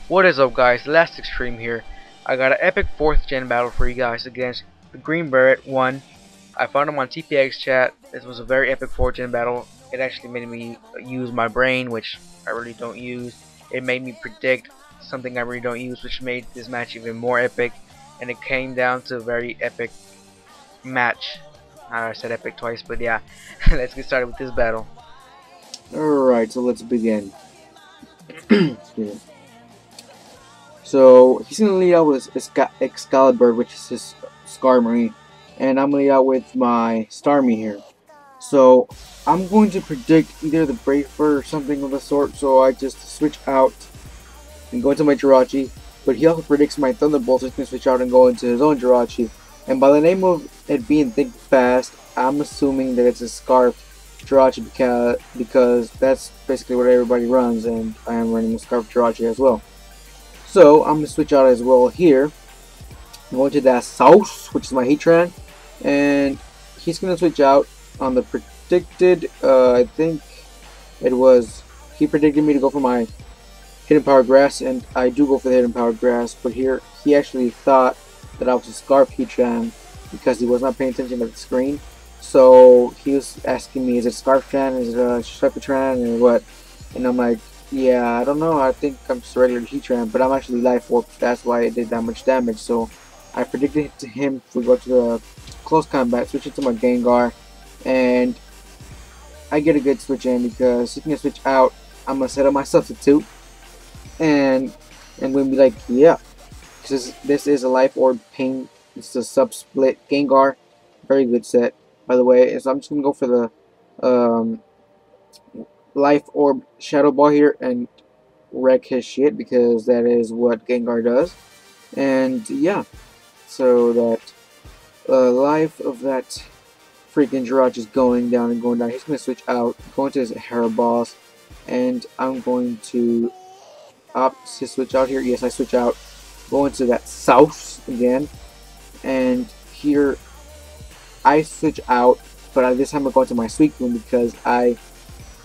What is up, guys? TheLastExtreme here. I got an epic 4th gen battle for you guys against DaGreenBeret1. I found him on TPX chat. This was a very epic 4th gen battle. It actually made me use my brain, which I really don't use. It made me predict something I really don't use, which made this match even more epic. And it came down to a very epic match. I said epic twice, but yeah. Let's get started with this battle. Alright, so let's begin. Excuse me. So he's gonna lead out with Excalibur, which is his Skarmory, and I'm gonna lead out with my Starmie here. So I'm going to predict either the Brave Bird or something of the sort, so I just switch out and go into my Jirachi. But he also predicts my Thunderbolt, so he's gonna switch out and go into his own Jirachi. And by the name of it being Think Fast, I'm assuming that it's a Scarf Jirachi because that's basically what everybody runs, and I am running a Scarf Jirachi as well. So I'm going to switch out as well here. I'm going to that South, which is my Heatran, and he's going to switch out on the predicted, I think it was, he predicted me to go for my Hidden Power Grass, and I do go for the Hidden Power Grass, but here he actually thought that I was a Scarf Heatran because he was not paying attention to the screen. So he was asking me, is it Scarf-Tran, is it a Sharpatran, or what? And I'm like, yeah, I don't know, I think I'm just a regular Heatran, but I'm actually Life Orb, that's why it did that much damage. So I predicted to him if we go to the close combat, switch into my Gengar, and I get a good switch in because he can switch out. I'm going to set up my substitute, and we'll be like, yeah, this is a Life Orb Pain, it's a sub-split Gengar, very good set, by the way. So I'm just going to go for the Life Orb Shadow Ball here and wreck his shit, because that is what Gengar does. And yeah, so that life of that freaking Jirachi is going down and going down. He's going to switch out, go into his Boss, and I'm going to opt to switch out here. Yes, I switch out, go into that South again, and here I switch out, but this time I'm going to my Suicune because I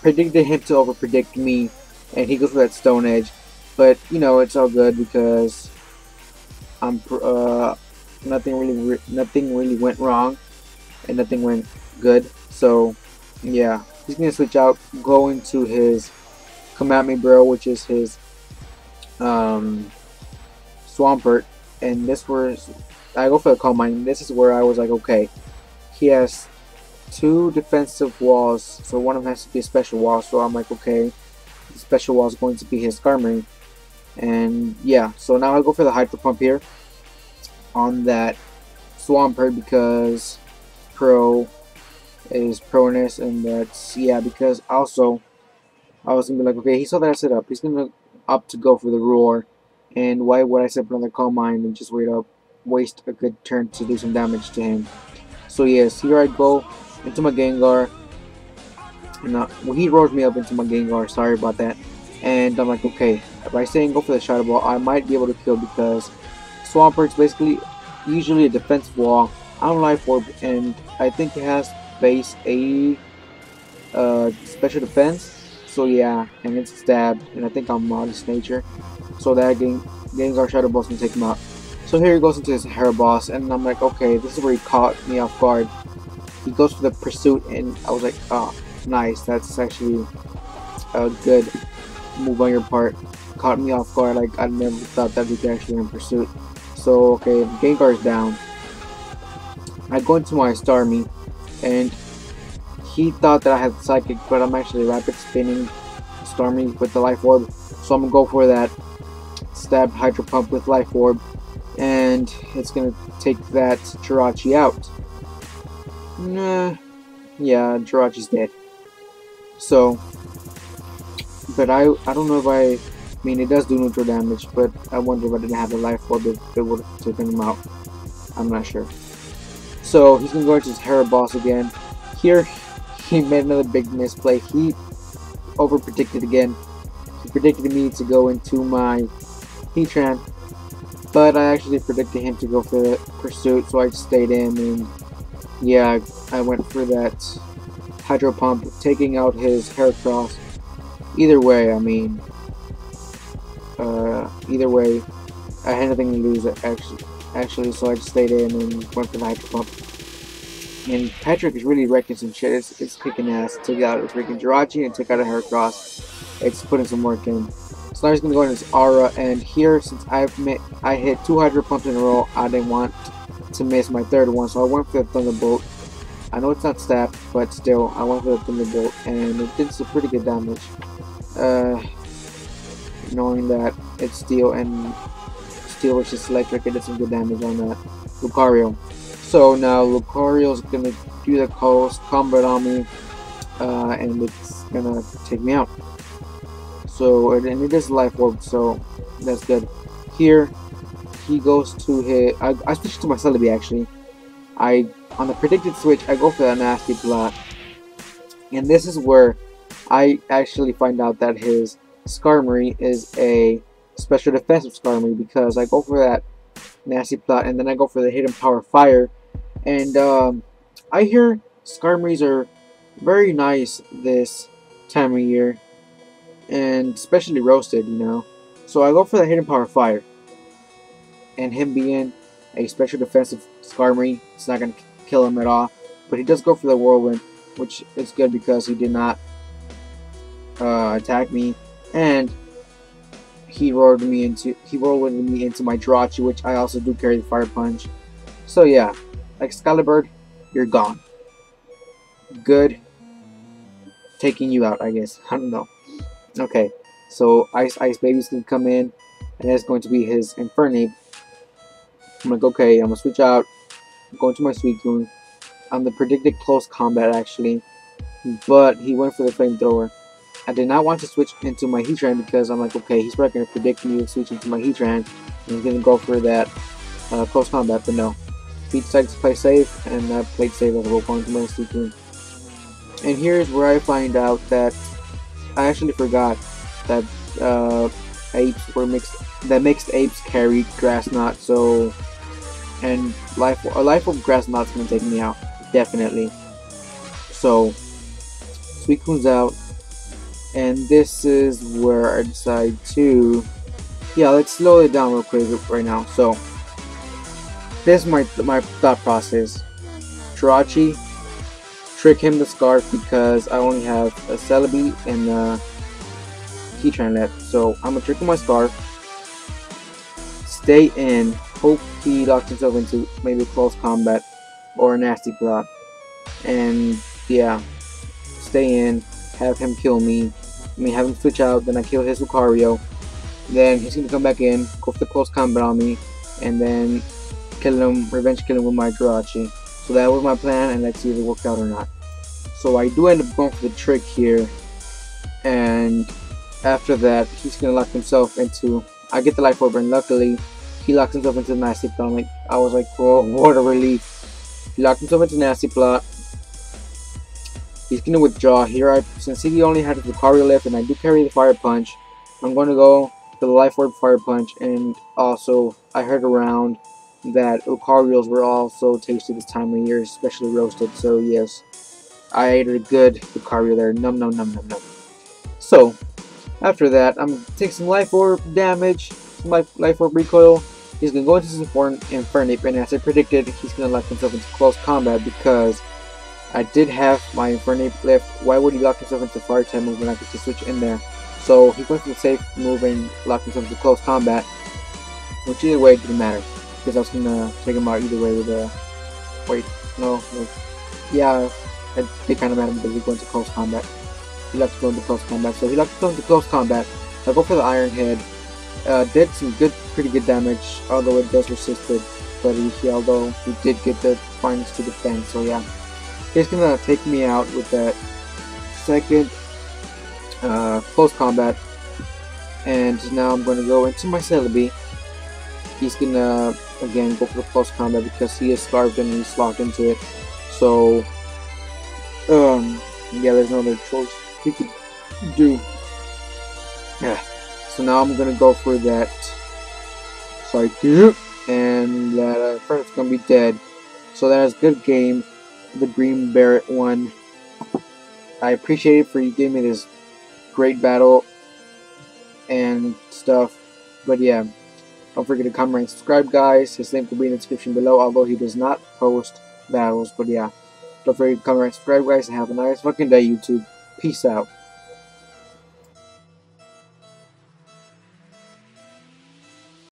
predicted him to over-predict me, and he goes for that Stone Edge. But you know, it's all good because I'm nothing really went wrong, and nothing went good. So yeah, he's gonna switch out, go into his Come At Me Bro, which is his Swampert, and this was, I go for the Calm Mind. This is where I was like, okay, he has 2 defensive walls, so one of them has to be a special wall. So I'm like, okay, the special wall is going to be his Skarmory, and yeah. So now I go for the Hydro Pump here on that Swampert because Pro is Proness, and that's, yeah, because also I was gonna be like, okay, he saw that I set up, he's gonna opt to go for the Roar, and why would I set up another Calm Mind and just waste a good turn to do some damage to him? So yes, here I go into my Gengar, and well, he roars me up into my Gengar, sorry about that. And I'm like, okay, by saying go for the Shadow Ball, I might be able to kill because Swampert's basically usually a defensive wall. I'm Life Orb, and I think it has base 80 special defense. So yeah, and it's Stab, and I think I'm Modest Nature. So that Gengar Shadow Ball's gonna take him out. So here he goes into his Boss, and I'm like, okay, this is where he caught me off guard. He goes for the Pursuit, and I was like, oh, nice, that's actually a good move on your part. Caught me off guard, like I never thought that we could actually in Pursuit. So okay, Gengar's down. I go into my Starmie, and he thought that I had Psychic, but I'm actually Rapid Spinning Starmie with the Life Orb. So I'm gonna go for that Stab Hydro Pump with Life Orb, and it's gonna take that Jirachi out. Nah, yeah, Jirachi's dead. So, but I don't know if I mean, it does do neutral damage, but I wonder if I didn't have the Life Orb if it would have taken him out. I'm not sure. So he's gonna go into his Boss again. Here he made another big misplay. He over predicted again. He predicted me to go into my Heatran, but I actually predicted him to go for the Pursuit, so I stayed in, and yeah, I went for that Hydro Pump, taking out his Heracross. Either way, I mean, Either way, I had nothing to lose actually, so I just stayed in and went for the Hydro Pump. And Patrick is really wrecking some shit. It's kicking ass. Took out a freaking Jirachi and took out a Heracross. It's putting some work in. So now he's gonna go into his Aura, and here, since I hit 2 Hydro Pumps in a row, I didn't want to miss my third one, so I went for the Thunderbolt. I know it's not stacked, but still, I went for the Thunderbolt, and it did some pretty good damage. Knowing that it's steel, and steel versus electric, it did some good damage on that Lucario. So now Lucario's gonna do the close combat on me, and it's gonna take me out. So, and it is Life Orb, so that's good. Here, he goes to hit. I switched to my Celebi actually. On the predicted switch, I go for that nasty Blot, and this is where I actually find out that his Skarmory is a special defensive Skarmory, because I go for that nasty Plot and then I go for the Hidden Power Fire, and I hear Skarmories are very nice this time of year, and especially roasted, you know. So I go for the Hidden Power Fire, and him being a special defensive Skarmory, it's not gonna kill him at all, but he does go for the Whirlwind, which is good because he did not attack me, and he whirlwinded me into my Jirachi, which I also do carry the Fire Punch. So yeah, Excalibur, you're gone. Good. Taking you out, I guess. I don't know. Okay, so Ice Baby's gonna come in, and it's going to be his Infernape. I'm like, okay, I'm gonna switch out. I'm going to my Suicune. I'm the predicted close combat actually, but he went for the Flamethrower. I did not want to switch into my Heatran because I'm like, okay, he's probably going to predict me to switch into my Heatran, and he's going to go for that close combat, but no. He decided to play safe, and I played safe as well, going to my Suicune. And here's where I find out that I actually forgot that apes were mixed. That mixed apes carried Grass Knot, so and a life of Grass Knot's going to take me out, definitely. So Suicune's out. And this is where I decide to, yeah, let's slow it down real quick right now. So, this is my thought process. Jirachi, trick him the Scarf because I only have a Celebi and a Heatran left. So, I'm going to trick him my Scarf, stay in, hope he locks himself into maybe a close combat or a nasty block. And, yeah, stay in, have him kill me. Have him switch out, then I kill his Lucario. Then he's gonna come back in, go for the close combat on me, and then kill him, revenge kill him with my Jirachi. So that was my plan, and let's see if it worked out or not. So I do end up going for the trick here, and after that, he's gonna lock himself into. I get the Life Orb, and luckily, he locks himself into the Nasty Plot. I was like, oh, what a relief. He locked himself into Nasty Plot. He's gonna withdraw here. Since he only had the Lucario left, and I do carry the Fire Punch, I'm gonna go for the Life Orb Fire Punch. And also, I heard around that Lucarios were also tasty this time of year, especially roasted. So yes, I ate a good Lucario there. Num num num num num. So after that, I'm gonna take some Life Orb damage, some Life Orb recoil. He's gonna go into his Infernape, and as I predicted, he's gonna lock himself into close combat because I did have my Infernape left. Why would he lock himself into Fire type move when I could just switch in there? So he went for the safe move and locked himself into close combat, which either way didn't matter because I was gonna take him out either way with a. Wait, no, yeah, it did kind of matter because he went to close combat. He locked to go into close combat, so he locked to go into close combat. I go for the Iron Head. Did some pretty good damage, although it does resisted. But although he did get the finds to defend, so yeah. He's gonna take me out with that second close combat, and now I'm gonna go into my Celebi. He's gonna again go for the close combat because he is scarfed and he's locked into it. So yeah, there's no other choice he could do. Yeah. So now I'm gonna go for that Psychic, and that first gonna be dead. So that is a good game. TheGreenBeret1. I appreciate it for you giving me this great battle and stuff. But yeah, don't forget to comment and subscribe, guys. His link will be in the description below, although he does not post battles. But yeah, don't forget to comment and subscribe, guys, and have a nice fucking day, YouTube. Peace out.